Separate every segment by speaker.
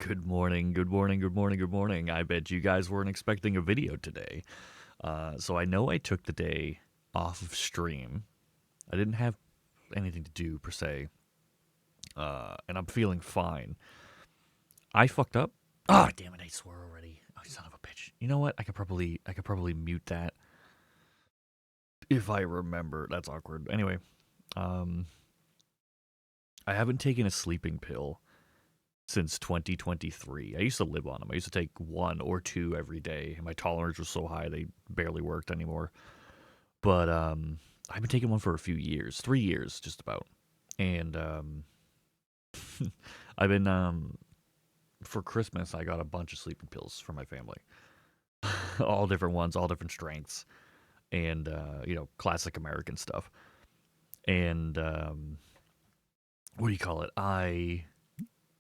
Speaker 1: Good morning, good morning, good morning, good morning. I bet you guys weren't expecting a video today. So I know I took the day off of stream. I didn't have anything to do per se, and I'm feeling fine. I fucked up. Ah, damn it! I swore already. Oh, son of a bitch. You know what? I could probably mute that if I remember. That's awkward. Anyway, um, I haven't taken a sleeping pill since 2023. I used to live on them. I used to take one or two every day. And my tolerance was so high they barely worked anymore. But I've been taking one for a few years, 3 years just about. And I've been for Christmas I got a bunch of sleeping pills for my family, all different ones, all different strengths, and classic American stuff. And what do you call it?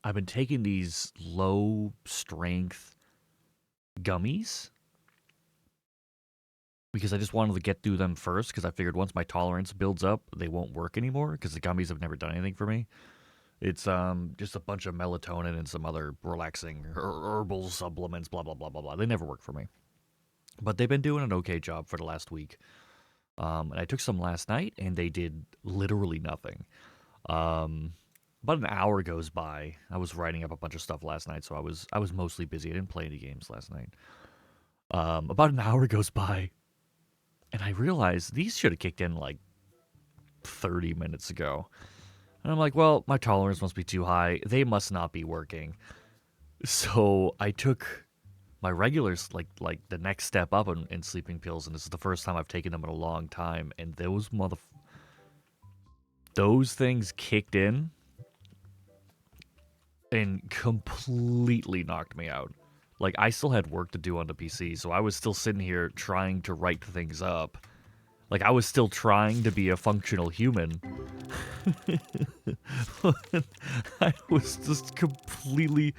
Speaker 1: I've been taking these low strength gummies because I just wanted to get through them first because I figured once my tolerance builds up, they won't work anymore because the gummies have never done anything for me. It's just a bunch of melatonin and some other relaxing herbal supplements, blah blah blah blah blah. They never work for me, but they've been doing an okay job for the last week. And I took some last night, and they did literally nothing. Um, about an hour goes by. I was writing up a bunch of stuff last night, so I was mostly busy. I didn't play any games last night. About an hour goes by, and I realized these should have kicked in like 30 minutes ago. And I'm like, well, my tolerance must be too high. They must not be working. So I took my regulars, like the next step up in sleeping pills, and this is the first time I've taken them in a long time. And those things kicked in and completely knocked me out. Like I still had work to do on the PC, so I was still sitting here trying to write things up. Like I was still trying to be a functional human. I was just completely.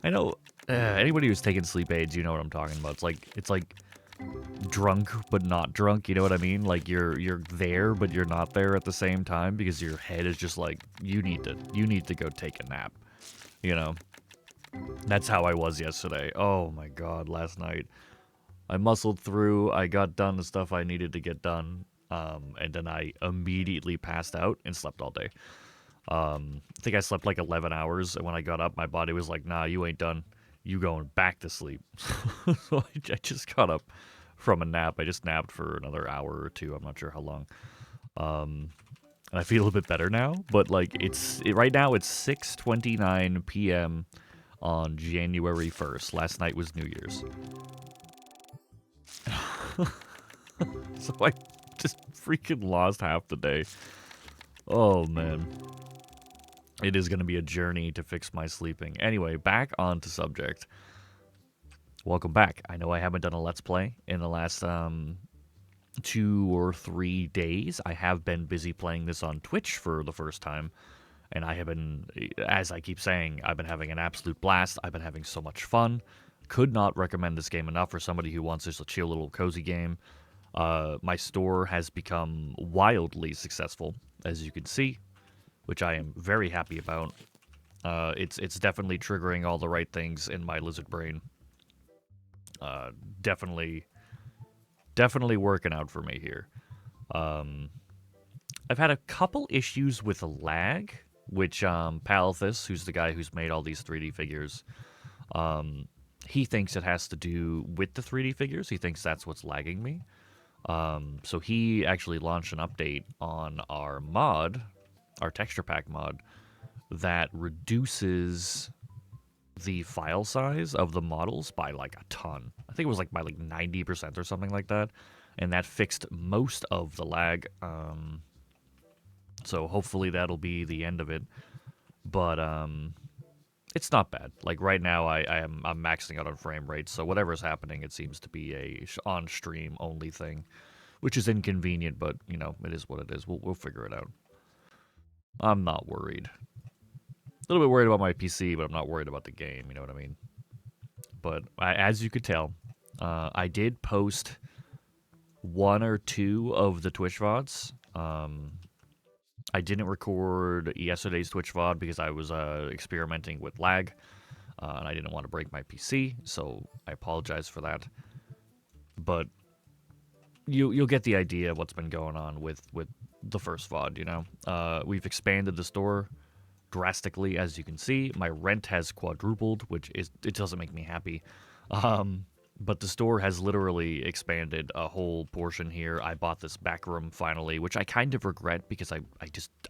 Speaker 1: I know anybody who's taken sleep aids, you know what I'm talking about. It's like drunk but not drunk. You know what I mean? Like you're there but you're not there at the same time because your head is just like you need to go take a nap. You know. That's how I was yesterday. Oh my god, last night. I muscled through, I got done the stuff I needed to get done, and then I immediately passed out and slept all day. I think I slept like 11 hours, and when I got up, my body was like, nah, you ain't done. You going back to sleep. So I just got up from a nap. I just napped for another hour or two. I'm not sure how long. And I feel a bit better now, but like right now it's 6:29 p.m. on January 1st. Last night was New Year's. So I just freaking lost half the day. Oh man. It is going to be a journey to fix my sleeping. Anyway, back on to subject. Welcome back. I know I haven't done a Let's Play in the last 2 or 3 days. I have been busy playing this on Twitch for the first time. And I have been, as I keep saying, I've been having an absolute blast. I've been having so much fun. Could not recommend this game enough for somebody who wants just a chill little cozy game. My store has become wildly successful, as you can see, which I am very happy about. It's definitely triggering all the right things in my lizard brain. Definitely working out for me here. I've had a couple issues with lag, which Palithus, who's the guy who's made all these 3D figures, he thinks it has to do with the 3D figures. He thinks that's what's lagging me. So he actually launched an update on our mod, our texture pack mod, that reduces the file size of the models by like a ton. I think it was like by like 90% or something like that. And that fixed most of the lag. So hopefully that'll be the end of it. But it's not bad. Like right now, I'm maxing out on frame rate, so whatever's happening, it seems to be a on stream only thing, which is inconvenient, but you know it is what it is. We'll figure it out. I'm not worried. A little bit worried about my PC, but I'm not worried about the game. You know what I mean? But as you could tell, I did post one or two of the Twitch VODs. I didn't record yesterday's Twitch VOD because I was experimenting with lag. and I didn't want to break my PC, so I apologize for that. But you'll get the idea of what's been going on with the first VOD. You know, we've expanded the store drastically, as you can see. My rent has quadrupled, which it doesn't make me happy. But the store has literally expanded a whole portion here. I bought this back room finally, which I kind of regret because I'm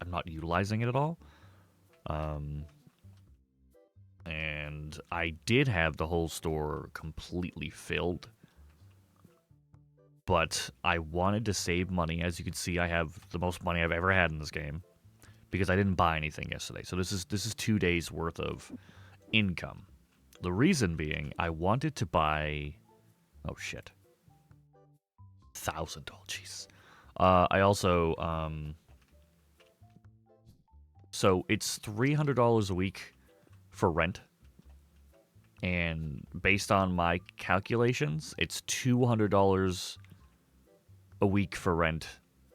Speaker 1: not utilizing it at all. And I did have the whole store completely filled, but I wanted to save money. As you can see, I have the most money I've ever had in this game because I didn't buy anything yesterday. So this is 2 days worth of income. The reason being, I wanted to buy. Oh shit. $1,000. Jeez. I also so it's $300 a week for rent, and based on my calculations, it's $200 a week for rent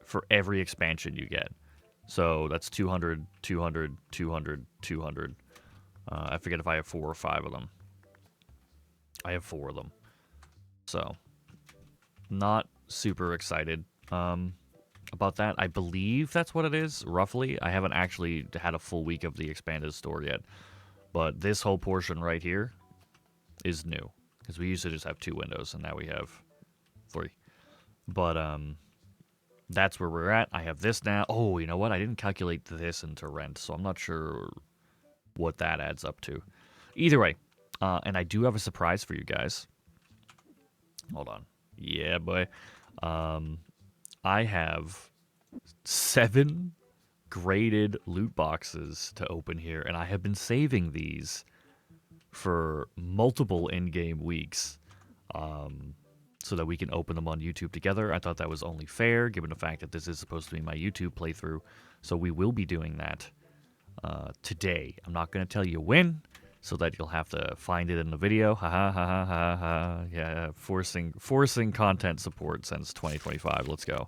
Speaker 1: for every expansion you get. So that's 200, 200, 200, 200. I forget if I have 4 or 5 of them. I have 4 of them. So, not super excited about that. I believe that's what it is, roughly. I haven't actually had a full week of the expanded store yet. But this whole portion right here is new. Because we used to just have 2 windows, and now we have 3. But, that's where we're at. I have this now. Oh, you know what? I didn't calculate this into rent, so I'm not sure what that adds up to. Either way, and I do have a surprise for you guys. Hold on. Yeah, boy. I have 7 graded loot boxes to open here, and I have been saving these for multiple in-game weeks so that we can open them on YouTube together. I thought that was only fair, given the fact that this is supposed to be my YouTube playthrough, so we will be doing that today. I'm not going to tell you when, so that you'll have to find it in the video. Ha ha ha ha ha ha. Yeah, forcing content support since 2025. Let's go.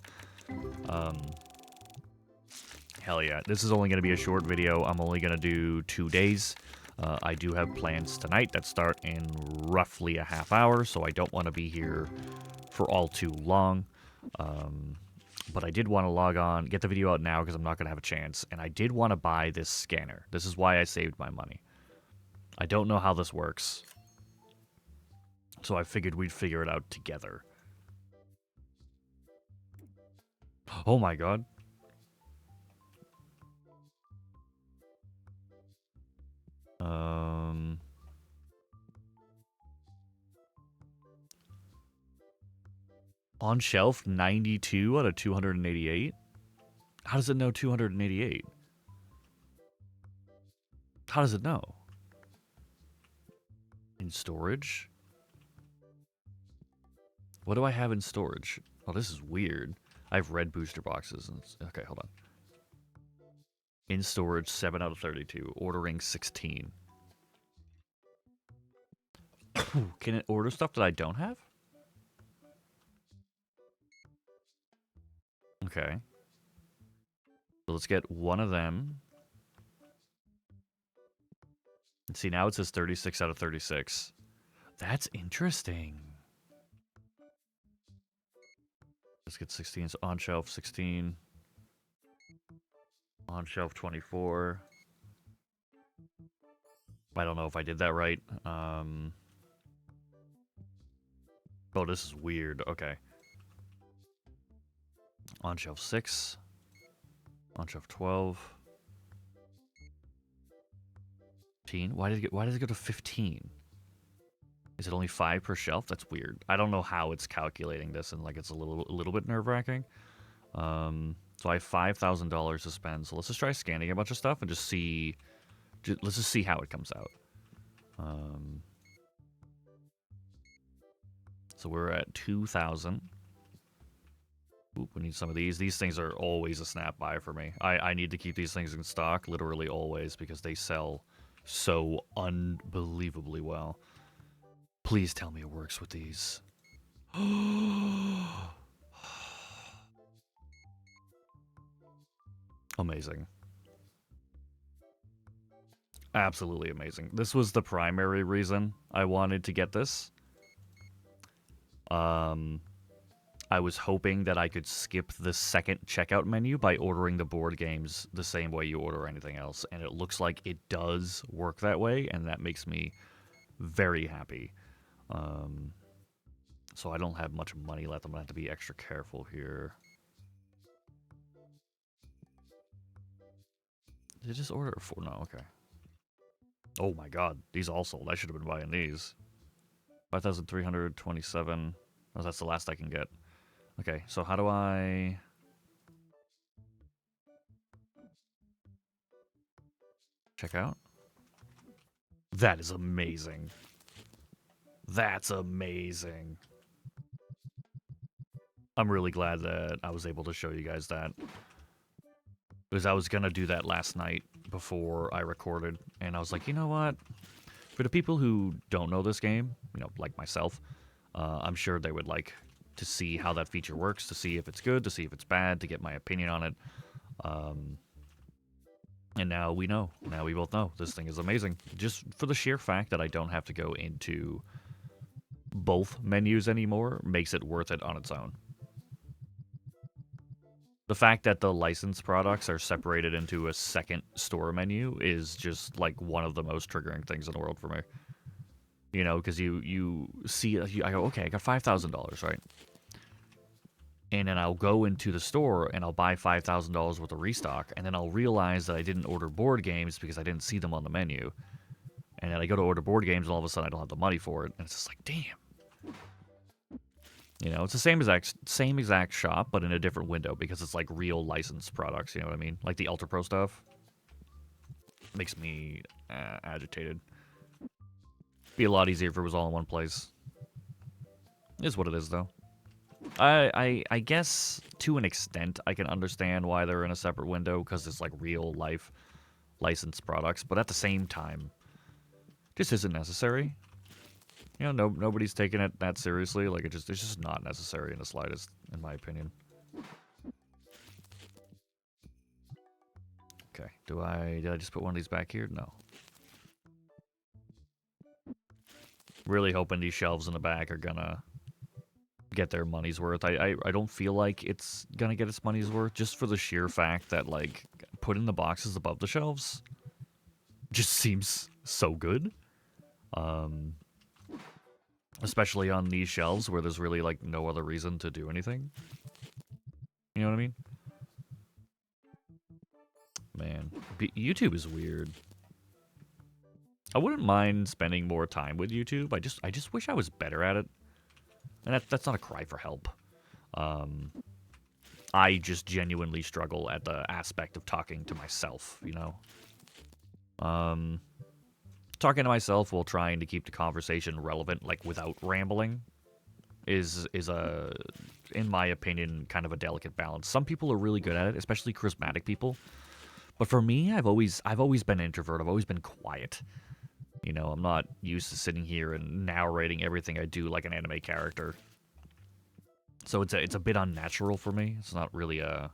Speaker 1: Hell yeah. This is only going to be a short video. I'm only going to do 2 days. I do have plans tonight that start in roughly a half hour, so I don't want to be here for all too long. But I did want to log on, get the video out now because I'm not going to have a chance, and I did want to buy this scanner. This is why I saved my money. I don't know how this works, so I figured we'd figure it out together. Oh my god. On shelf, 92 out of 288? How does it know 288? How does it know? In storage? What do I have in storage? Oh, this is weird. I have red booster boxes. Okay, hold on. In storage, 7 out of 32. Ordering 16. Can it order stuff that I don't have? Okay. So let's get one of them. And see, now it says 36 out of 36. That's interesting. Let's get 16. So on shelf 16. On shelf 24. I don't know if I did that right. Oh, this is weird. Okay. On shelf 6. On shelf 12. 15. Why did it go to 15? Is it only 5 per shelf? That's weird. I don't know how it's calculating this, and like it's a little bit nerve-wracking. So I have $5,000 to spend. So let's just try scanning a bunch of stuff and just see. Let's just see how it comes out. So we're at 2,000. Oop, we need some of these. These things are always a snap buy for me. I need to keep these things in stock, literally always, because they sell so unbelievably well. Please tell me it works with these. Amazing. Absolutely amazing. This was the primary reason I wanted to get this. Um, I was hoping that I could skip the second checkout menu by ordering the board games the same way you order anything else, and it looks like it does work that way, and that makes me very happy. Um, so I don't have much money left. I'm gonna have to be extra careful here. Did I just order it for? No, okay. Oh my god, these all sold. I should have been buying these. 5,327. Oh, that's the last I can get. Okay, so how do I... check out? That is amazing. That's amazing. I'm really glad that I was able to show you guys that. Because I was going to do that last night before I recorded. And I was like, you know what? For the people who don't know this game, you know, like myself, I'm sure they would like to see how that feature works, to see if it's good, to see if it's bad, to get my opinion on it. And now we know. Now we both know. This thing is amazing. Just for the sheer fact that I don't have to go into both menus anymore makes it worth it on its own. The fact that the licensed products are separated into a second store menu is just like one of the most triggering things in the world for me. You know, because you see, I go, okay, I got $5,000, right? And then I'll go into the store and I'll buy $5,000 worth of restock, and then I'll realize that I didn't order board games because I didn't see them on the menu. And then I go to order board games, and all of a sudden I don't have the money for it, and it's just like, damn. You know, it's the same exact shop, but in a different window because it's like real licensed products. You know what I mean? Like the Ultra Pro stuff makes me agitated. Be a lot easier if it was all in one place. It is what it is, though. I guess to an extent I can understand why they're in a separate window because it's like real life licensed products, but at the same time, just isn't necessary. You know, nobody's taking it that seriously. Like it's just not necessary in the slightest, in my opinion. Okay, did I just put one of these back here? No. Really hoping these shelves in the back are gonna get their money's worth. I don't feel like it's gonna get its money's worth just for the sheer fact that like putting the boxes above the shelves just seems so good. Especially on these shelves where there's really like no other reason to do anything. You know what I mean? Man, YouTube is weird. I wouldn't mind spending more time with YouTube. I just wish I was better at it. And that's not a cry for help. I just genuinely struggle at the aspect of talking to myself, you know? Talking to myself while trying to keep the conversation relevant, like without rambling, is a, in my opinion, kind of a delicate balance. Some people are really good at it, especially charismatic people. But for me, I've always been an introvert. I've always been quiet. You know, I'm not used to sitting here and narrating everything I do like an anime character. So it's a bit unnatural for me. It's not really a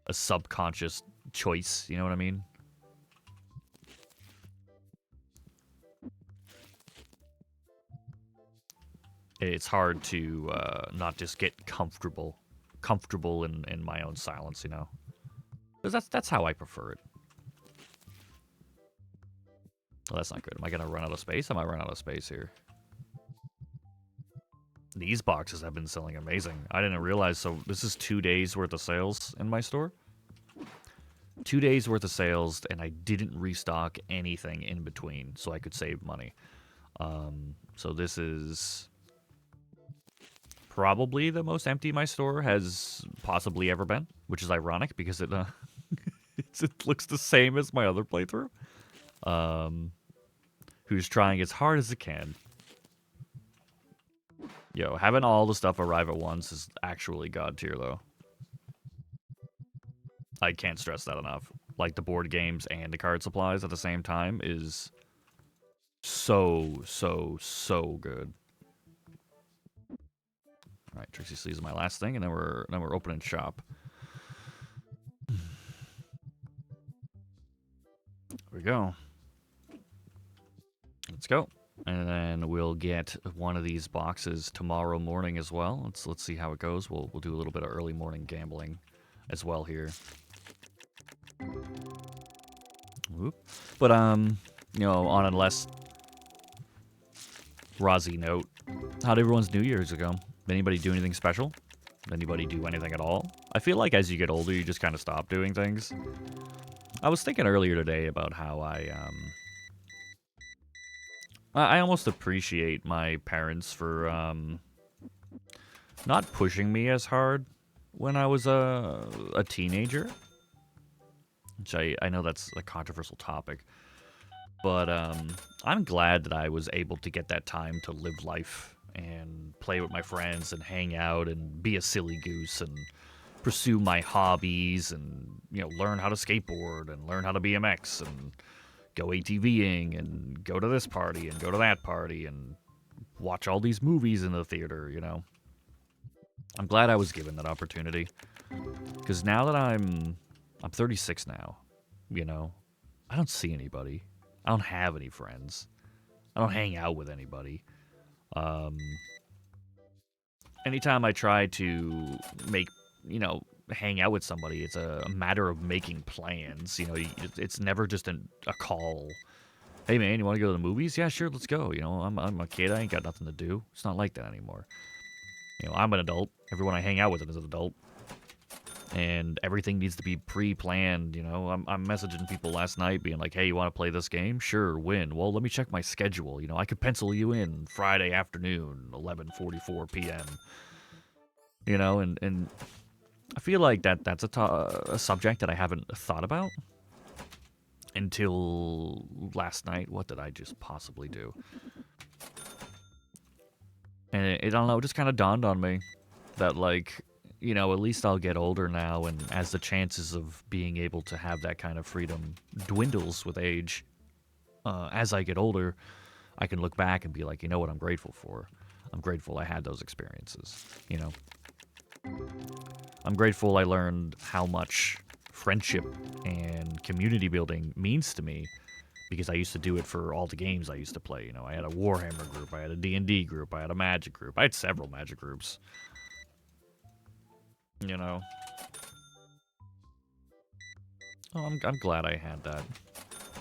Speaker 1: subconscious choice, you know what I mean? It's hard to not just get comfortable in my own silence, you know? Because that's how I prefer it. Well, that's not good. Am I going to run out of space? I might run out of space here. These boxes have been selling amazing. I didn't realize, so this is 2 days worth of sales in my store. 2 days worth of sales, and I didn't restock anything in between, so I could save money. So this is probably the most empty my store has possibly ever been, which is ironic because it it looks the same as my other playthrough. Who's trying as hard as it can. Yo, having all the stuff arrive at once is actually god tier, though. I can't stress that enough. Like, the board games and the card supplies at the same time is so, so good. Alright, Trixie Sleeves is my last thing, and then we're opening shop. There we go. Let's go. And then we'll get one of these boxes tomorrow morning as well. Let's see how it goes. We'll do a little bit of early morning gambling as well here. Whoop. But you know, on a less rosy note, how'd everyone's New Year's go? Did anybody do anything special? Did anybody do anything at all? I feel like as you get older, you just kind of stop doing things. I was thinking earlier today about how I almost appreciate my parents for not pushing me as hard when I was a teenager. Which I know that's a controversial topic. But I'm glad that I was able to get that time to live life and play with my friends and hang out and be a silly goose and pursue my hobbies and, you know, learn how to skateboard and learn how to BMX and go ATVing and go to this party and go to that party and watch all these movies in the theater, you know. I'm glad I was given that opportunity. Because now that I'm 36 now, you know, I don't see anybody. I don't have any friends. I don't hang out with anybody. Anytime I try to make, you know, hang out with somebody, it's a matter of making plans. You know, it's never just a call. Hey man, you want to go to the movies? Yeah, sure, let's go. You know, I'm a kid. I ain't got nothing to do. It's not like that anymore. You know, I'm an adult. Everyone I hang out with is an adult. And everything needs to be pre-planned, you know. I'm messaging people last night being like, hey, you want to play this game? Sure, when? Well, let me check my schedule. You know, I could pencil you in Friday afternoon, 11:44 p.m. You know, and I feel like that's a subject that I haven't thought about until last night. What did I just possibly do? And I don't know, it just kind of dawned on me that, like, you know, at least I'll get older now, and as the chances of being able to have that kind of freedom dwindles with age, as I get older, I can look back and be like, you know what I'm grateful for? I'm grateful I had those experiences, you know? I'm grateful I learned how much friendship and community building means to me, because I used to do it for all the games I used to play. You know, I had a Warhammer group, I had a D&D group, I had a Magic group. I had several Magic groups. You know. Oh, I'm glad I had that.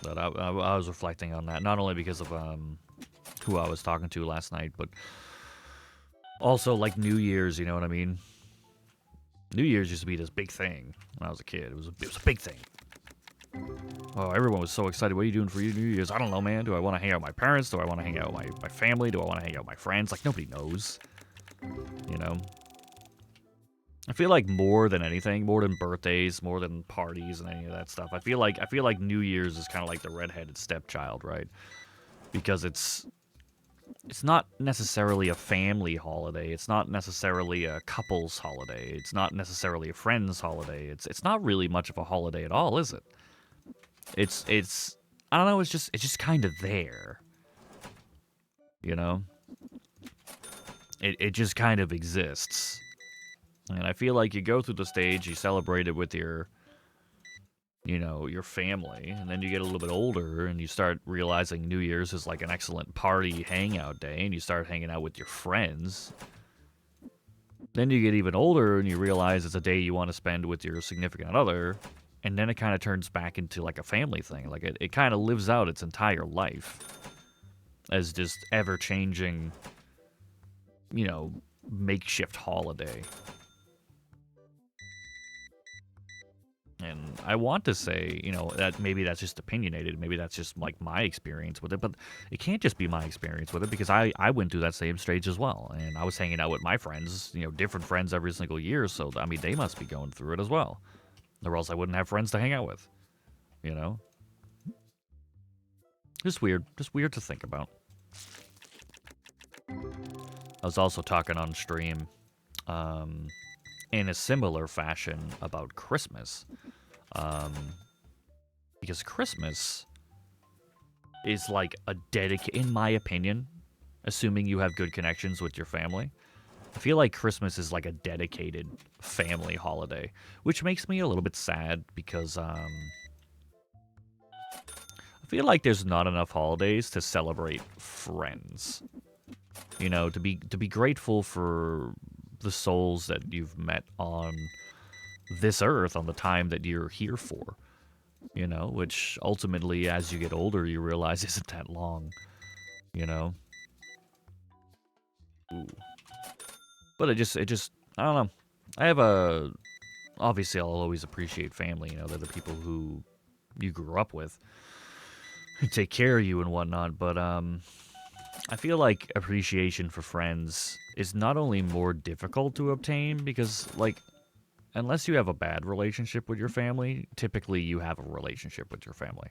Speaker 1: But I was reflecting on that, not only because of who I was talking to last night, but also like New Year's. You know what I mean? New Year's used to be this big thing when I was a kid. It was a big thing. Oh, everyone was so excited. What are you doing for your New Year's? I don't know, man. Do I want to hang out with my parents? Do I want to hang out with my family? Do I want to hang out with my friends? Like, nobody knows. You know? I feel like more than anything, more than birthdays, more than parties and any of that stuff, I feel like New Year's is kind of like the redheaded stepchild, right? Because it's not necessarily a family holiday. It's not necessarily a couple's holiday. It's not necessarily a friend's holiday. It's not really much of a holiday at all, is it? It's I don't know, it's just kind of there. You know? It just kind of exists. And I feel like you go through the stage, you celebrate it with your, you know, your family, and then you get a little bit older and you start realizing New Year's is like an excellent party hangout day, and you start hanging out with your friends. Then you get even older and you realize it's a day you want to spend with your significant other, and then it kind of turns back into like a family thing. Like it kind of lives out its entire life as just ever-changing, you know, makeshift holiday. And I want to say, you know, that maybe that's just opinionated. Maybe that's just like my experience with it. But it can't just be my experience with it, because I went through that same stage as well. And I was hanging out with my friends, you know, different friends every single year. So, I mean, they must be going through it as well. Or else I wouldn't have friends to hang out with, you know? Just weird. Just weird to think about. I was also talking on stream in a similar fashion about Christmas. Because Christmas is like a in my opinion, assuming you have good connections with your family, I feel like Christmas is like a dedicated family holiday, which makes me a little bit sad because I feel like there's not enough holidays to celebrate friends. You know, to be grateful for the souls that you've met on this earth on the time that you're here for. You know, which ultimately, as you get older, you realize isn't that long. You know. Ooh. But I don't know. I have a, obviously I'll always appreciate family. You know, they're the people who you grew up with, who take care of you and whatnot. But I feel like appreciation for friends is not only more difficult to obtain because, like, unless you have a bad relationship with your family, typically you have a relationship with your family.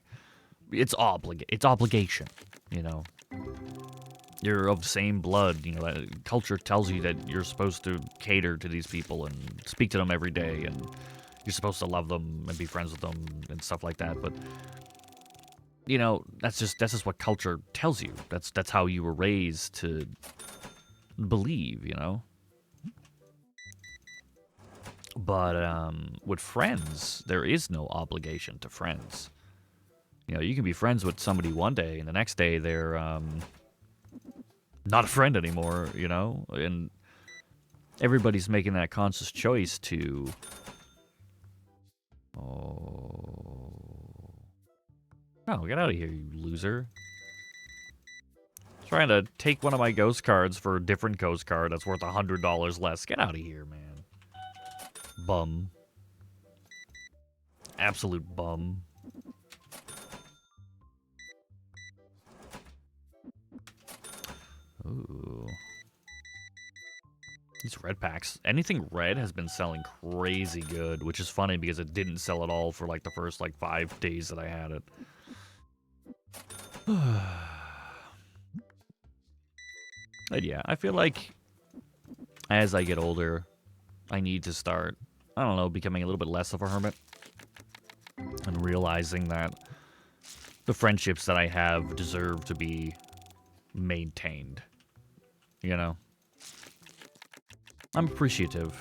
Speaker 1: It's obligation, you know. You're of the same blood, you know. Culture tells you that you're supposed to cater to these people and speak to them every day, and you're supposed to love them and be friends with them and stuff like that. But you know, that's just what culture tells you. That's how you were raised to believe, you know. But with friends, there is no obligation to friends. You know, you can be friends with somebody one day, and the next day they're not a friend anymore. You know, and everybody's making that conscious choice to. Oh, get out of here, you loser! Trying to take one of my ghost cards for a different ghost card that's worth $100 less. Get out of here, man. Bum. Absolute bum. Ooh. These red packs. Anything red has been selling crazy good, which is funny because it didn't sell at all for like the first like 5 days that I had it. But yeah, I feel like as I get older, I need to start, I don't know, becoming a little bit less of a hermit. And realizing that the friendships that I have deserve to be maintained. You know? I'm appreciative.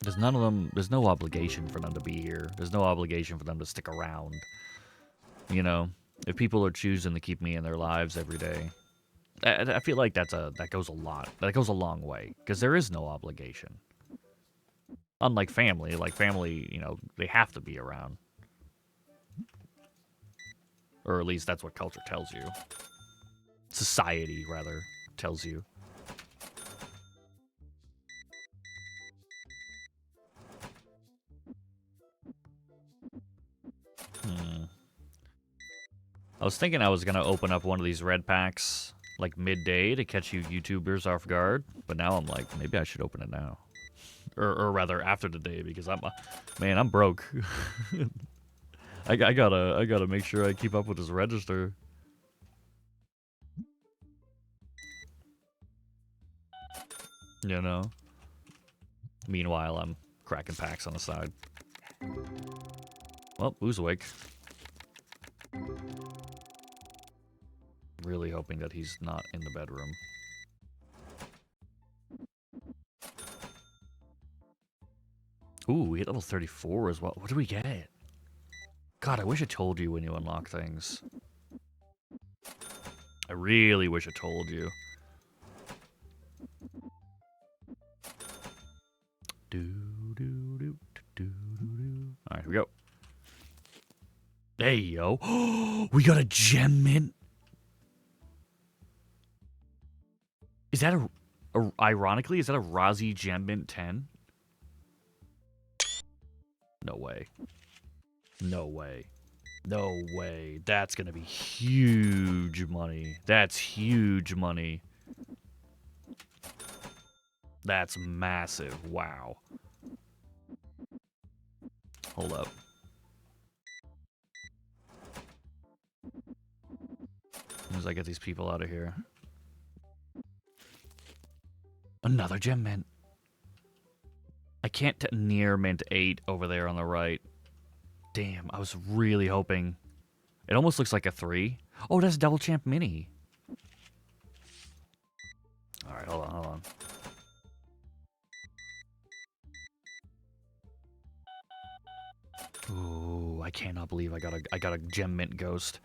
Speaker 1: There's no obligation for them to be here. There's no obligation for them to stick around. You know? If people are choosing to keep me in their lives every day, I feel like that goes a lot. That goes a long way. Because there is no obligation. Unlike family. Like family, you know, they have to be around. Or at least that's what culture tells you. Society, rather, tells you. I was thinking I was going to open up one of these red packs, like, midday to catch you YouTubers off guard. But now I'm like, maybe I should open it now. Or rather, after the day, because man, I'm broke. I gotta make sure I keep up with this register. You know? Meanwhile, I'm cracking packs on the side. Well, who's awake? Really hoping that he's not in the bedroom. Ooh, we hit level 34 as well. What do we get? God, I wish I told you when you unlock things. I really wish I told you. Alright, here we go. Hey, yo. We got a gem mint. Is that ironically, is that a Razi gem mint 10? No way. No way. No way. That's gonna be huge money. That's huge money. That's massive. Wow. Hold up. As soon as I get these people out of here. Another gem mint. I can't near mint 8 over there on the right. Damn, I was really hoping. It almost looks like a 3. Oh, that's double champ mini. Alright, hold on. Ooh, I cannot believe I got a gem mint ghost.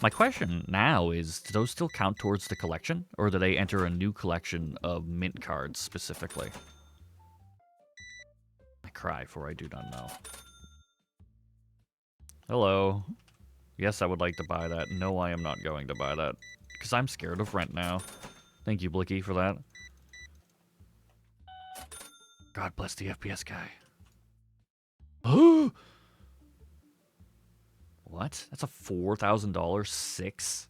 Speaker 1: My question now is, do those still count towards the collection, or do they enter a new collection of mint cards specifically? I cry for I do not know. Hello. Yes, I would like to buy that. No, I am not going to buy that. Because I'm scared of rent now. Thank you, Blicky, for that. God bless the FPS guy. What? That's a $4,000 6?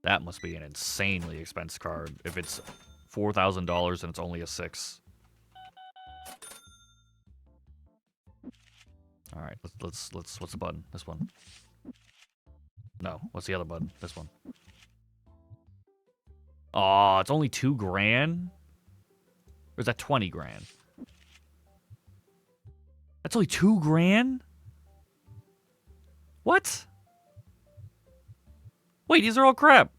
Speaker 1: That must be an insanely expensive card if it's $4,000 and it's only a 6. All right, let's what's the button? This one. No, what's the other button? This one. Oh, it's only $2 grand? Or is that 20 grand? That's only $2 grand? What? Wait, these are all crap.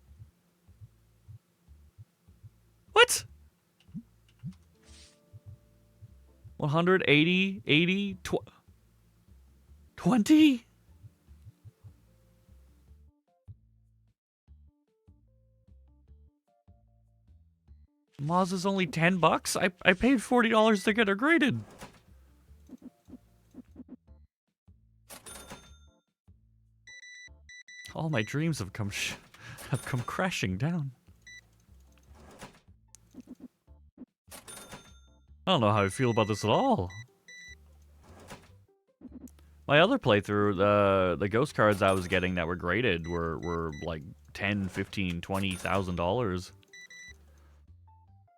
Speaker 1: What? 180, 80, 20? Moz is only $10? I paid $40 to get her graded. All my dreams have come crashing down. I don't know how I feel about this at all. My other playthrough, the ghost cards I was getting that were graded were like $10, $15, $20,000.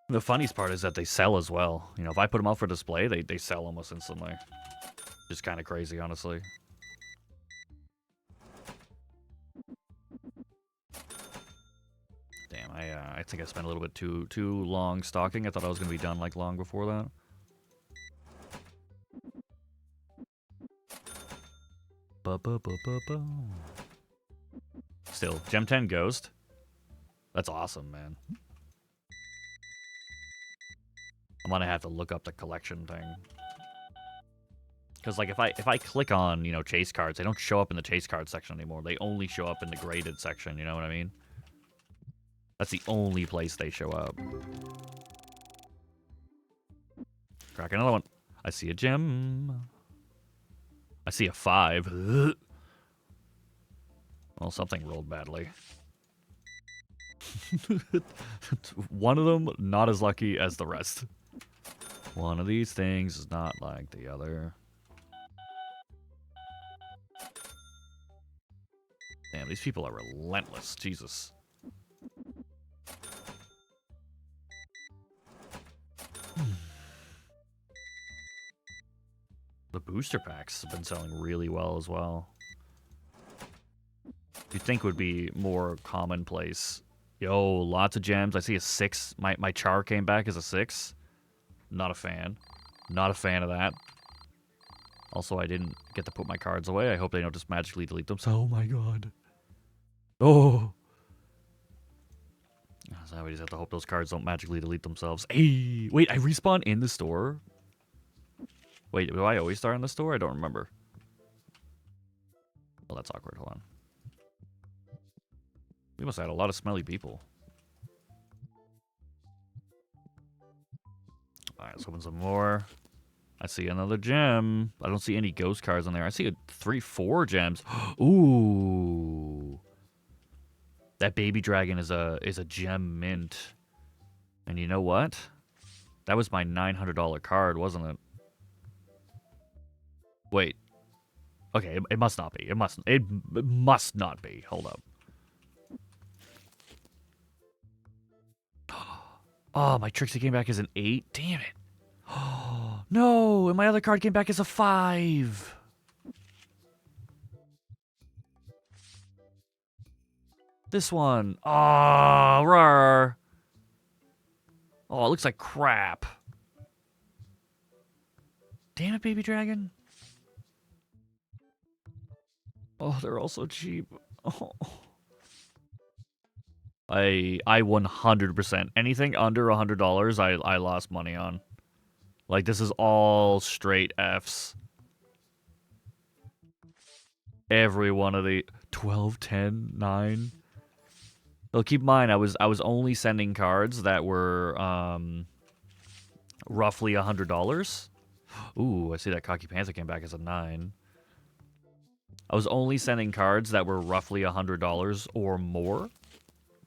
Speaker 1: The funniest part is that they sell as well. You know, if I put them out for display, they sell almost instantly. Just kind of crazy, honestly. Damn, I think I spent a little bit too long stalking. I thought I was gonna be done like long before that. Still, Gem 10 Ghost. That's awesome, man. I'm gonna have to look up the collection thing. Because like if I click on, you know, chase cards, they don't show up in the chase card section anymore. They only show up in the graded section, you know what I mean? That's the only place they show up. Crack another one. I see a gem. I see a 5. Well, something rolled badly. One of them not as lucky as the rest. One of these things is not like the other. Damn, these people are relentless. Jesus. The booster packs have been selling really well as well. You'd think would be more commonplace. Yo, lots of gems. I see a 6. My char came back as a 6. Not a fan. Not a fan of that. Also, I didn't get to put my cards away. I hope they don't just magically delete them. So, oh my god. Oh. So we just have to hope those cards don't magically delete themselves. Hey, wait, I respawn in the store? Wait, do I always start in the store? I don't remember. Well, that's awkward. Hold on. We must have had a lot of smelly people. Alright, let's open some more. I see another gem. I don't see any ghost cards on there. I see 4 gems. Ooh. That baby dragon is a gem mint. And you know what? That was my $900 card, wasn't it? Wait. Okay, it must not be. It must not be. Hold up. Oh, my Trixie came back as an 8. Damn it. Oh, no, and my other card came back as a 5. This one. Oh, rawr. Oh, it looks like crap. Damn it, baby dragon. Oh, they're all so cheap. Oh. I 100%. Anything under $100, I lost money on. Like, this is all straight Fs. Every one of the 12, 10, 9. Well, keep in mind, I was only sending cards that were roughly $100. Ooh, I see that Cocky Panther came back as a 9. I was only sending cards that were roughly $100 or more.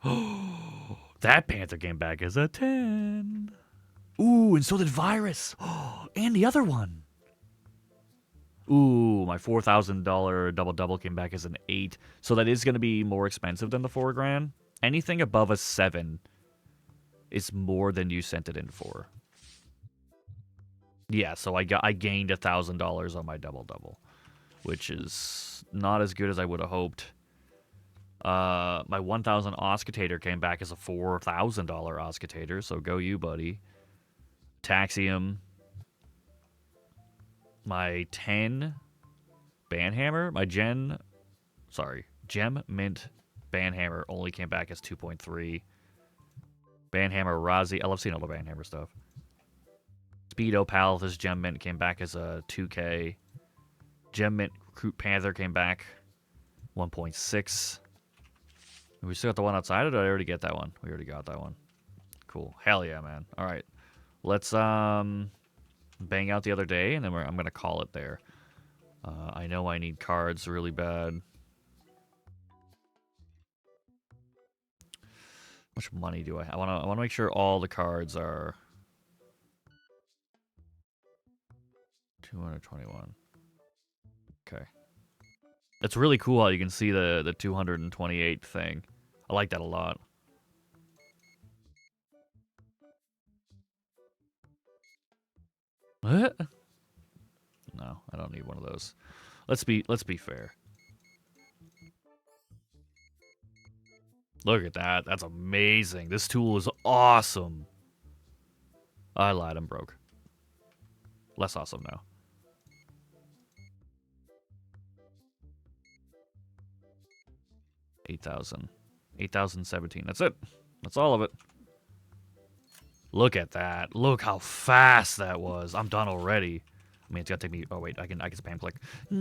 Speaker 1: That Panther came back as a 10. Ooh, and so did Virus. And the other one. Ooh, my $4,000 double came back as an 8. So that is going to be more expensive than the 4 grand. Anything above a 7 is more than you sent it in for. Yeah, so I gained $1,000 on my double, which is not as good as I would have hoped. My 1,000 Oscitator came back as a $4,000 Oscitator, so go you, buddy. Taxium. My 10 Banhammer, my Gem Mint Banhammer only came back as 2.3. Banhammer Razi, I love seeing all the Banhammer stuff. Speedo Palathus Gem Mint came back as a 2K. Gem Mint Recruit Panther came back 1.6. We still got the one outside, or did I already get that one? We already got that one. Cool. Hell yeah, man. All right. Let's bang out the other day, and then I'm going to call it there. I know I need cards really bad. How much money do I have? I want to make sure all the cards are 221. Okay. It's really cool how you can see the 228 thing. I like that a lot. What? No, I don't need one of those. Let's be fair. Look at that. That's amazing. This tool is awesome. I lied. I'm broke. Less awesome now. $8,000. 8,017. That's it. That's all of it. Look at that. Look how fast that was. I'm done already. I mean, it's gonna take me. Oh wait, I can spam click. I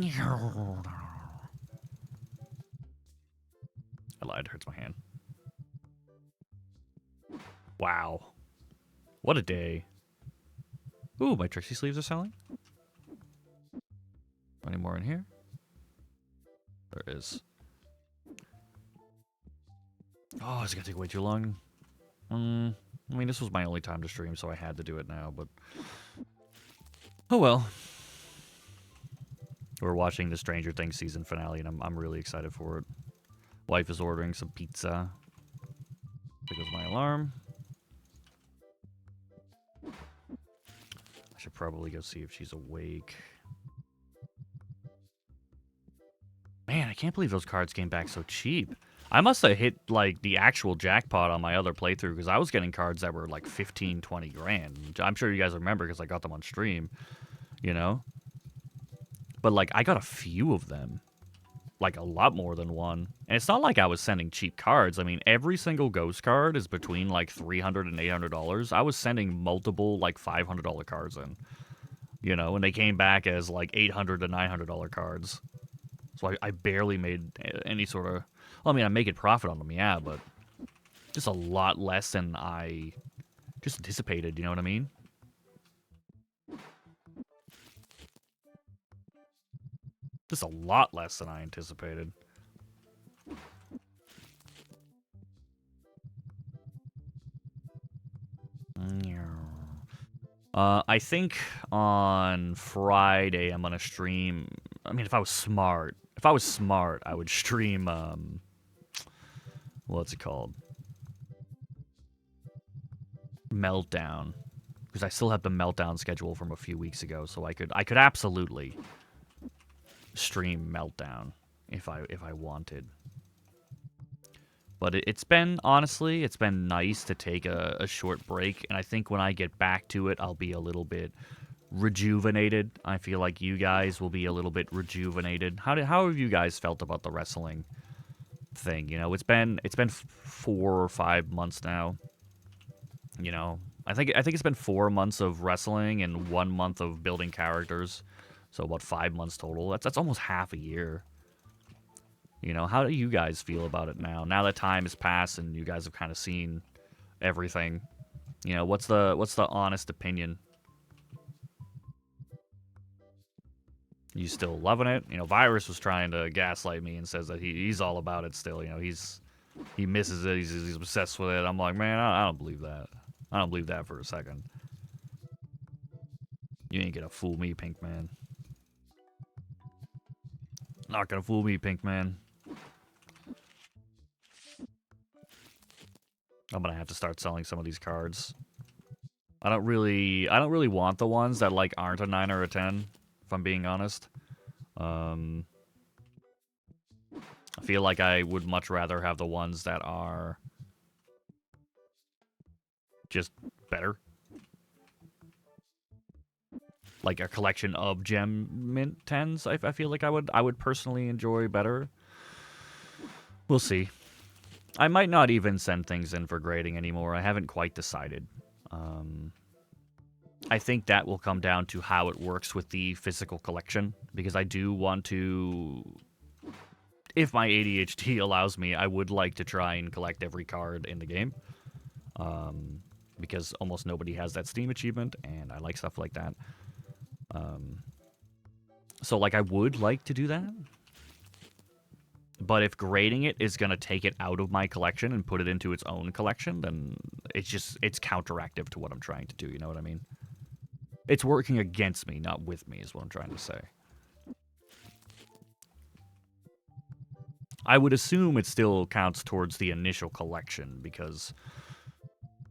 Speaker 1: lied. It hurts my hand. Wow. What a day. Ooh, my Trixie sleeves are selling. Any more in here? There is. Oh, it's gonna take way too long. I mean, this was my only time to stream, so I had to do it now, but... Oh well. We're watching the Stranger Things season finale, and I'm really excited for it. Wife is ordering some pizza. There goes my alarm. I should probably go see if she's awake. Man, I can't believe those cards came back so cheap. I must have hit, like, the actual jackpot on my other playthrough, because I was getting cards that were, like, 15, 20 grand. I'm sure you guys remember, because I got them on stream, you know? But, like, I got a few of them. Like, a lot more than one. And it's not like I was sending cheap cards. I mean, every single Ghost card is between, like, $300 and $800. I was sending multiple, like, $500 cards in. You know, and they came back as, like, $800 to $900 cards. So I barely made any sort of... Well, I mean, I'm making profit on them, yeah, but just a lot less than I just anticipated, you know what I mean? Just a lot less than I anticipated. I think on Friday I'm gonna stream... I mean, if I was smart, I would stream, what's it called? Meltdown. Because I still have the Meltdown schedule from a few weeks ago, so I could absolutely stream Meltdown if I wanted. But it's been, honestly, it's been nice to take a short break, and I think when I get back to it, I'll be a little bit rejuvenated. I feel like you guys will be a little bit rejuvenated. How have you guys felt about the wrestling thing? You know, it's been 4 or 5 months now. You know, I think it's been 4 months of wrestling and 1 month of building characters, so about 5 months total. That's almost half a year. You know, how do you guys feel about it now? Now that time has passed and you guys have kind of seen everything. You know, what's the honest opinion? You still loving it? You know, Virus was trying to gaslight me and says that he's all about it still. You know, he misses it. He's obsessed with it. I'm like, man, I don't believe that. I don't believe that for a second. You ain't gonna fool me, Pink Man. Not gonna fool me, Pink Man. I'm gonna have to start selling some of these cards. I don't really want the ones that like aren't a 9 or a 10, if I'm being honest. I feel like I would much rather have the ones that are just better. Like a collection of gem mint 10s, I feel like I would personally enjoy better. We'll see. I might not even send things in for grading anymore. I haven't quite decided. I think that will come down to how it works with the physical collection, because I do want to, if my ADHD allows me, I would like to try and collect every card in the game, because almost nobody has that Steam achievement, and I like stuff like that. So, like, I would like to do that. But if grading it is going to take it out of my collection and put it into its own collection, then it's counteractive to what I'm trying to do, you know what I mean? It's working against me, not with me, is what I'm trying to say. I would assume it still counts towards the initial collection, because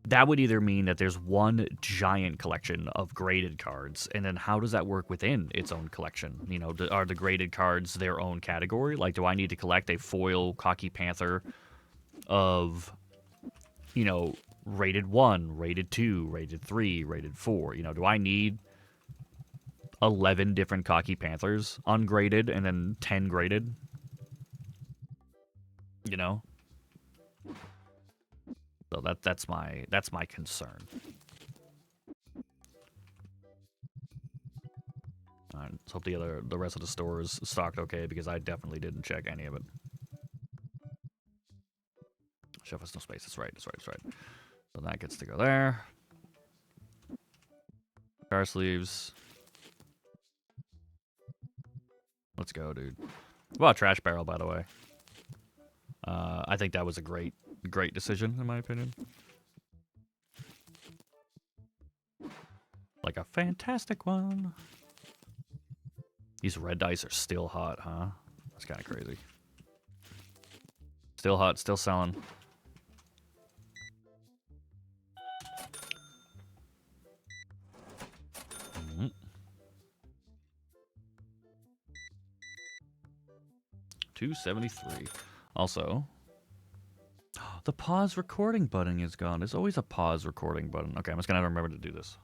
Speaker 1: that would either mean that there's one giant collection of graded cards, and then how does that work within its own collection? You know, are the graded cards their own category? Like, do I need to collect a foil Cocky Panther of, you know, rated 1, rated 2, rated 3, rated 4? You know, do I need 11 different Cocky Panthers ungraded and then 10 graded? You know? So that's my concern. Alright, let's hope the rest of the store is stocked okay, because I definitely didn't check any of it. Chef has no space. That's right. So that gets to go there. Car sleeves. Let's go, dude. Well, a trash barrel, by the way. I think that was a great decision, in my opinion. Like a fantastic one. These red dice are still hot, huh? That's kind of crazy. Still hot, still selling. Mm-hmm. 273. Also, the pause recording button is gone. There's always a pause recording button. Okay, I'm just gonna have to remember to do this.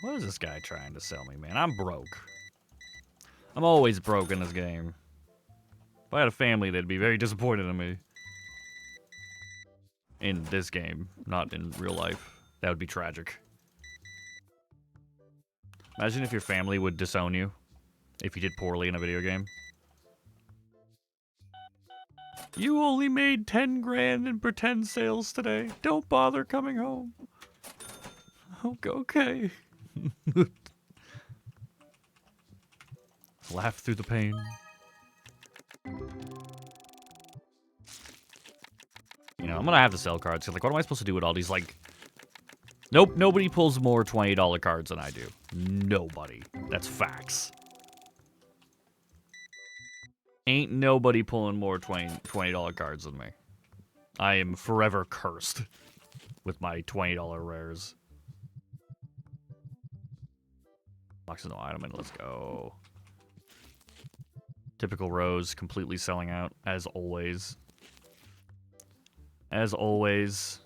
Speaker 1: What is this guy trying to sell me, man? I'm broke. I'm always broke in this game. If I had a family, they'd be very disappointed in me. In this game, not in real life. That would be tragic. Imagine if your family would disown you if you did poorly in a video game. You only made 10 grand in pretend sales today. Don't bother coming home. Okay. Laugh through the pain. You know, I'm gonna have to sell cards. Cause, like, what am I supposed to do with all these, like... Nope, nobody pulls more $20 cards than I do. Nobody. That's facts. Ain't nobody pulling more $20 cards than me. I am forever cursed with my $20 rares. Boxes no item, and let's go. Typical Rose, completely selling out, as always. As always.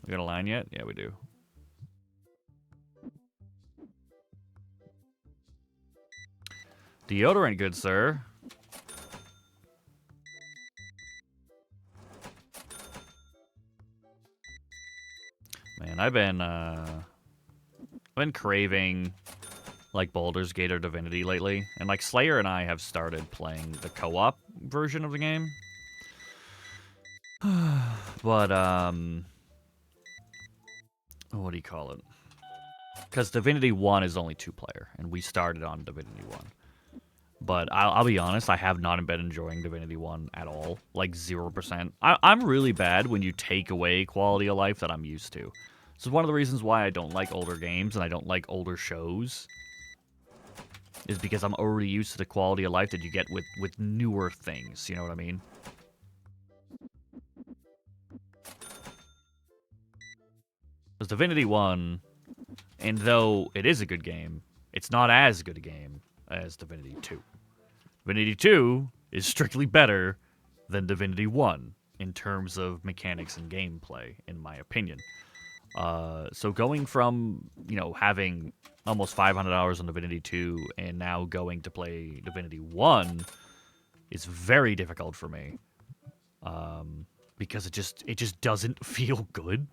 Speaker 1: We got a line yet? Yeah, we do. Deodorant, good sir. Man, I've been craving like Baldur's Gate or Divinity lately, and like Slayer and I have started playing the co-op version of the game. But what do you call it? Because Divinity 1 is only 2-player, and we started on Divinity 1. But I'll be honest, I have not been enjoying Divinity 1 at all. Like, 0%. I'm really bad when you take away quality of life that I'm used to. This is one of the reasons why I don't like older games and I don't like older shows. Is because I'm already used to the quality of life that you get with newer things. You know what I mean? Because Divinity 1, and though it is a good game, it's not as good a game as Divinity 2. Divinity 2 is strictly better than Divinity 1 in terms of mechanics and gameplay, in my opinion. So going from, having almost 500 hours on Divinity 2 and now going to play Divinity 1 is very difficult for me. Because it just doesn't feel good.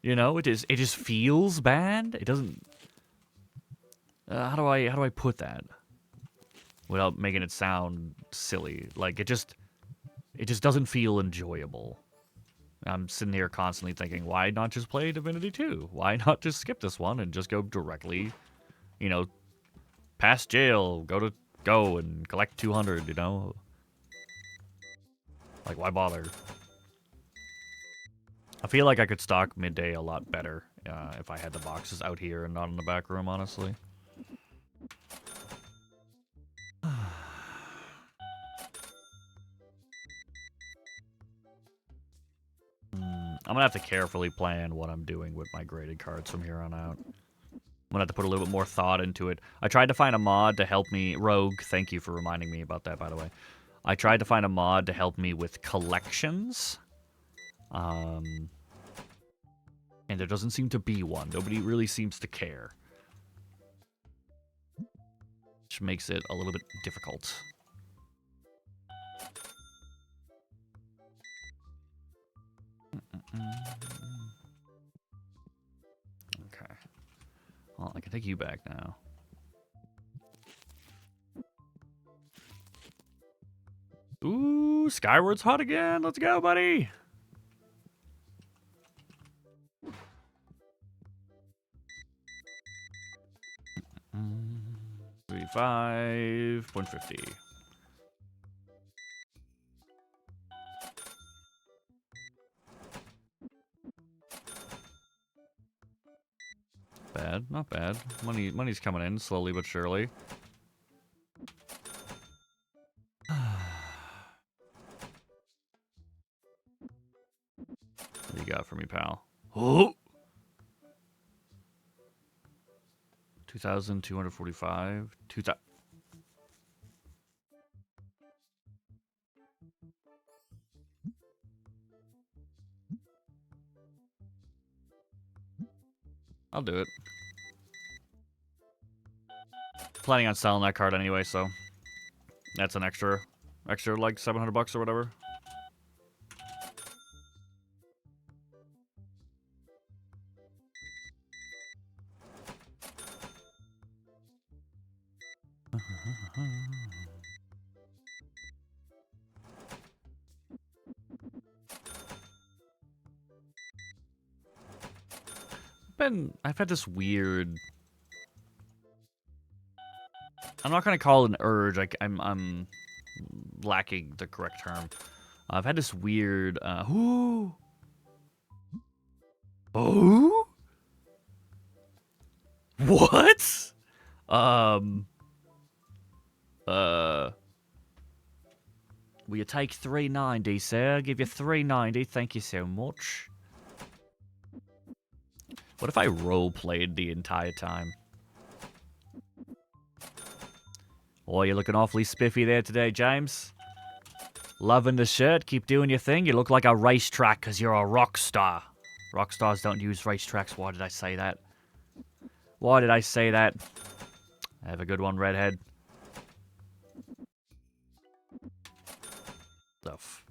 Speaker 1: It just feels bad. It doesn't. How do I put that without making it sound silly? Like it just doesn't feel enjoyable. I'm sitting here constantly thinking, why not just play Divinity 2? Why not just skip this one and just go directly, past jail, go and collect 200, Like, why bother? I feel like I could stock midday a lot better if I had the boxes out here and not in the back room, honestly. I'm gonna have to carefully plan what I'm doing with my graded cards from here on out. I'm gonna have to put a little bit more thought into it. I tried to find a mod to help me. Rogue, thank you for reminding me about that, by the way. I tried to find a mod to help me with collections. And there doesn't seem to be one. Nobody really seems to care. Which makes it a little bit difficult. Okay. Well, I can take you back now. Ooh, Skyward's hot again. Let's go, buddy. Mm, 35.50. Bad, not bad. Money's coming in slowly but surely. What do you got for me, pal? Oh! 2,245. 2,000. I'll do it. Planning on selling that card anyway, so that's an extra like $700 or whatever. I've had this weird. I'm not gonna call it an urge. I'm lacking the correct term. I've had this weird. Oh. What? Will you take 390, sir? I'll give you 390. Thank you so much. What if I role-played the entire time? Oh, you're looking awfully spiffy there today, James. Loving the shirt. Keep doing your thing. You look like a racetrack because you're a rock star. Rock stars don't use racetracks. Why did I say that? Why did I say that? Have a good one, redhead. Stuff.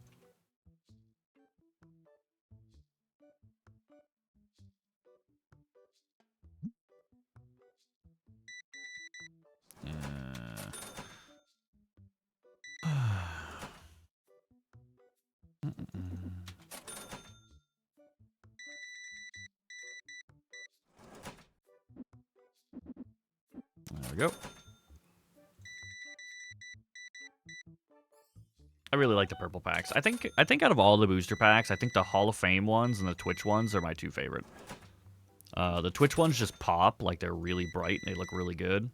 Speaker 1: we go. I really like the purple packs. I think out of all the booster packs, I think the Hall of Fame ones and the Twitch ones are my two favorite. The Twitch ones just pop, like they're really bright and they look really good.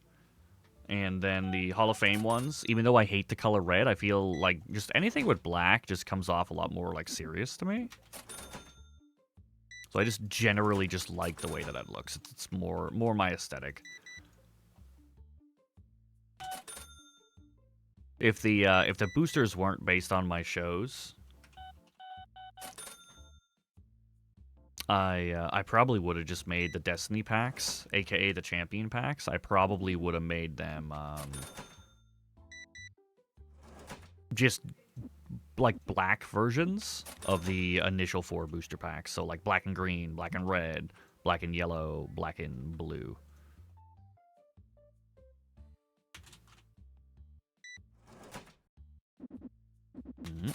Speaker 1: And then the Hall of Fame ones, even though I hate the color red, I feel like just anything with black just comes off a lot more like serious to me. So I just generally just like the way that it looks. It's more my aesthetic. If the boosters weren't based on my shows, I probably would have just made the Destiny packs, aka the Champion packs. I probably would have made them just like black versions of the initial 4 booster packs. So like black and green, black and red, black and yellow, black and blue. Mm-hmm.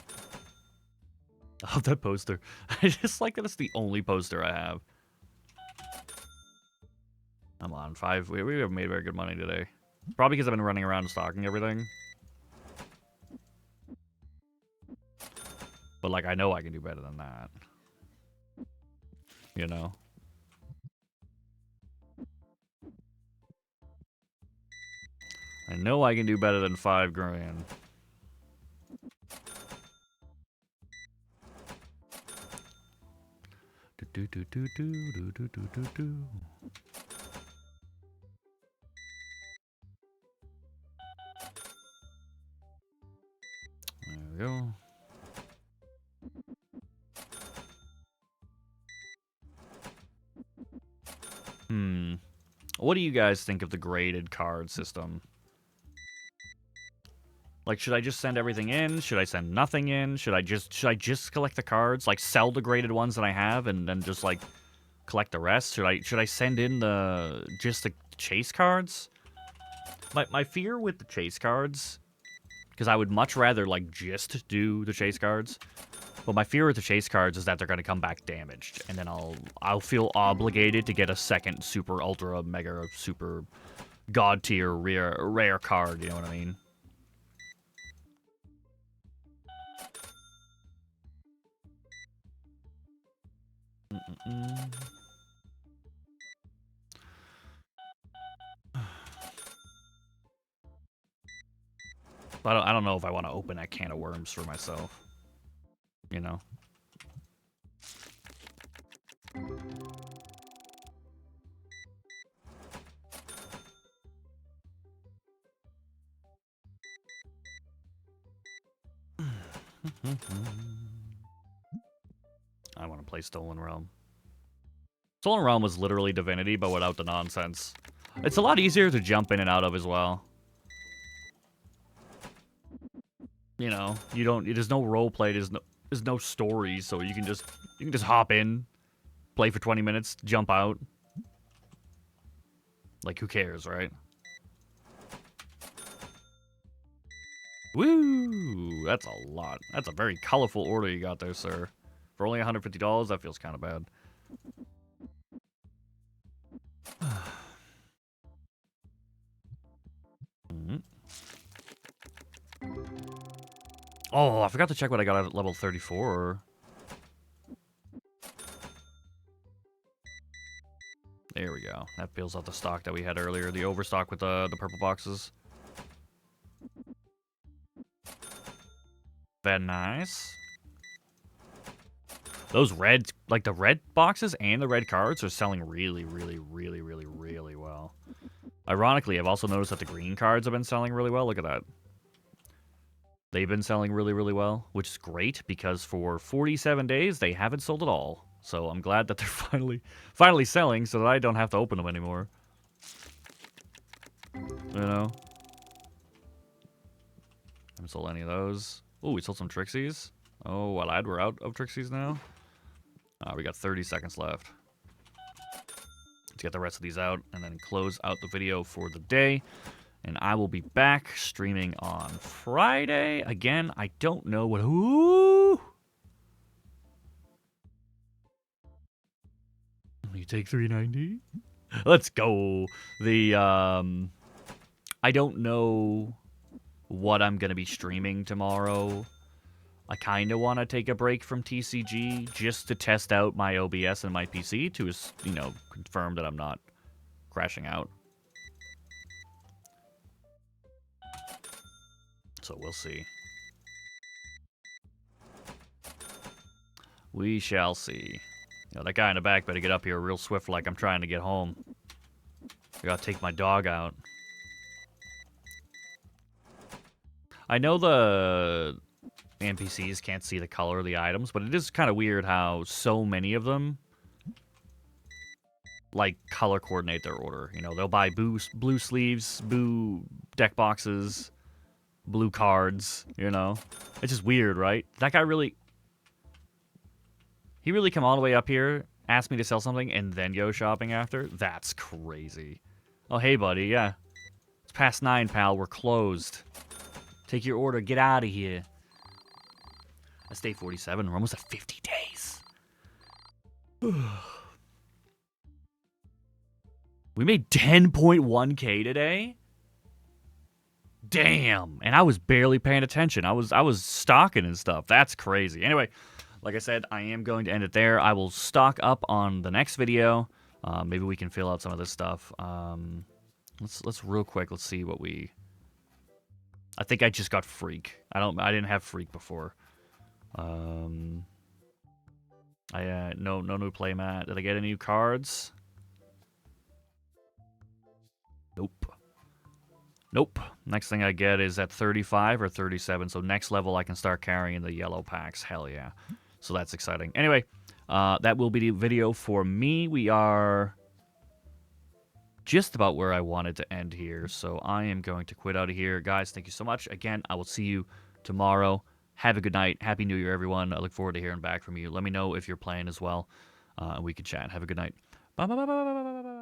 Speaker 1: Oh, that poster. I just like that it's the only poster I have. I'm on 5. We have made very good money today. Probably because I've been running around stocking everything. But, like, I know I can do better than that. You know? I know I can do better than 5 grand. Do do do do do do do do do. There we go. What do you guys think of the graded card system? Like, should I just send everything in? Should I send nothing in? Should I just collect the cards? Like, sell the graded ones that I have and then just, like, collect the rest? Should I send in just the chase cards? My fear with the chase cards, because I would much rather, like, just do the chase cards. But my fear with the chase cards is that they're going to come back damaged. And then I'll feel obligated to get a second super, ultra, mega, super god tier rare card, you know what I mean? I don't know if I want to open that can of worms for myself. You know? I want to play Stolen Realm. Stolen Realm was literally Divinity, but without the nonsense. It's a lot easier to jump in and out of as well. You know, there's no role play, there's no story, so you can just hop in, play for 20 minutes, jump out. Like, who cares, right? Woo! That's a lot. That's a very colorful order you got there, sir. For only $150, that feels kind of bad. Oh, I forgot to check what I got at level 34. There we go. That fills out the stock that we had earlier. The overstock with the purple boxes. Very nice. Those red, like the red boxes and the red cards are selling really, really, really, really, really well. Ironically, I've also noticed that the green cards have been selling really well. Look at that. They've been selling really, really well, which is great because for 47 days, they haven't sold at all. So I'm glad that they're finally selling so that I don't have to open them anymore. You know? Haven't sold any of those. Oh, we sold some Trixies. Oh, well, we're out of Trixies now. We got 30 seconds left. Let's get the rest of these out and then close out the video for the day. And I will be back streaming on Friday. Again, I don't know what... Ooh! You take $3.90? Let's go. The I don't know what I'm going to be streaming tomorrow. I kind of want to take a break from TCG just to test out my OBS and my PC to, you know, confirm that I'm not crashing out. So we'll see. We shall see. You know, that guy in the back better get up here real swift like I'm trying to get home. I gotta take my dog out. I know the NPCs can't see the color of the items, but it is kind of weird how so many of them, like, color coordinate their order. You know, they'll buy blue sleeves, blue deck boxes, blue cards, you know? It's just weird, right? That guy really... He really come all the way up here, asked me to sell something, and then go shopping after? That's crazy. Oh, hey, buddy, yeah. It's past 9, pal. We're closed. Take your order. Get out of here. That's day 47. We're almost at 50 days. We made 10.1K today? Damn. And I was barely paying attention. I was stocking and stuff. That's crazy. Anyway, like I said, I am going to end it there. I will stock up on the next video. Maybe we can fill out some of this stuff. Let's real quick. Let's see what we... I think I just got Freak. I didn't have Freak before. No new playmat. Did I get any new cards? Nope. Next thing I get is at 35 or 37. So next level I can start carrying the yellow packs. Hell yeah. So that's exciting. Anyway, that will be the video for me. We are just about where I wanted to end here. So I am going to quit out of here. Guys, thank you so much. Again, I will see you tomorrow. Have a good night. Happy New Year, everyone. I look forward to hearing back from you. Let me know if you're playing as well. We can chat. Have a good night. Bye, bye, bye, bye, bye, bye, bye.